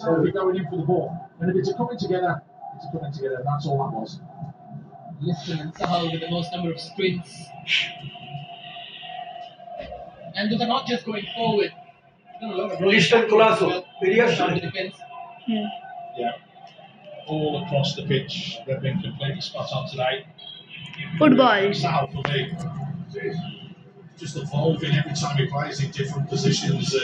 So if you're going in for the ball, and if it's a coming together, it's a coming together. That's all that was. Liston and Sahal with the most number of sprints. And those are not just going forward. Liston Colasso, On the defense. Yeah. All across the pitch, they've been completely spot on today. Football. Sal for me, just evolving every time he plays in different positions.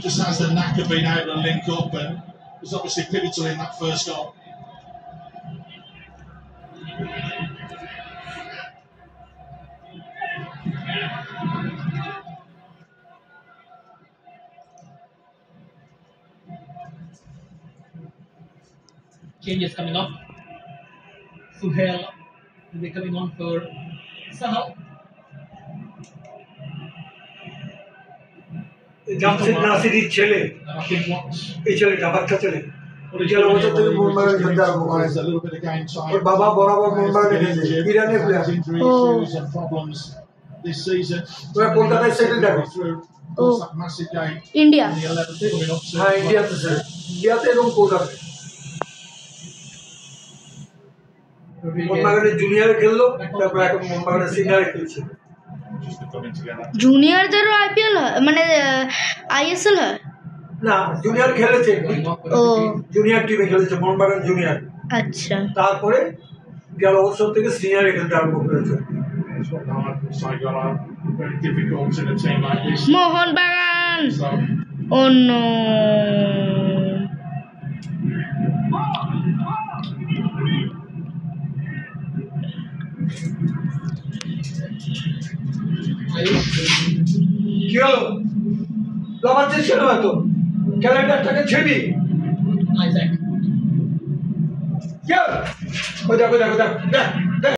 Just has the knack of being able to link up, and was obviously pivotal in that first goal. Changes coming up. Suhail will be coming on for Sahal. Jamshed নাসিরের ছেলে And I think what's এই ছেলেটা বাচ্চা ছেলে what he's 11 done বছর here, থেকে I think, মোহনবাগানে is just খেলতে আরম্ভ করে given a little bit of game time. ওর বাবা বরাবর মোহনবাগানে খেলছে ইরানের player Injury Oh. issues and problems this season. ওরা কলকাতায় secondary Through Oh. that massive game India. in the 11th coming up soon. হ্যাঁ ইন্ডিয়াতে স্যার ইন্ডিয়াতে এবং কলকাতায় মোহনবাগানের জুনিয়রে খেললো তারপর এখন মোহনবাগানের সিনিয়রে খেলছে Just the coming together. জুনিয়রদেরও আইপিএল হয় মানে আইএসএল হয়? না জুনিয়র খেলেছে Going off for ও the defense. জুনিয়র টিমে খেলেছে মোহনবাগান জুনিয়র আচ্ছা। তারপরে গেল বছর থেকে সিনিয়রে খেলতে আরম্ভ করেছে It's what got very difficult in a team like this. Mohun Bagan. So oh no. কি হলো লাভাচ্ছিস কেন এত ক্যালেন্ডারটাকে ছেড়ি Isaac. কি হলো? ওই দেখ দেখ দেখ দেখ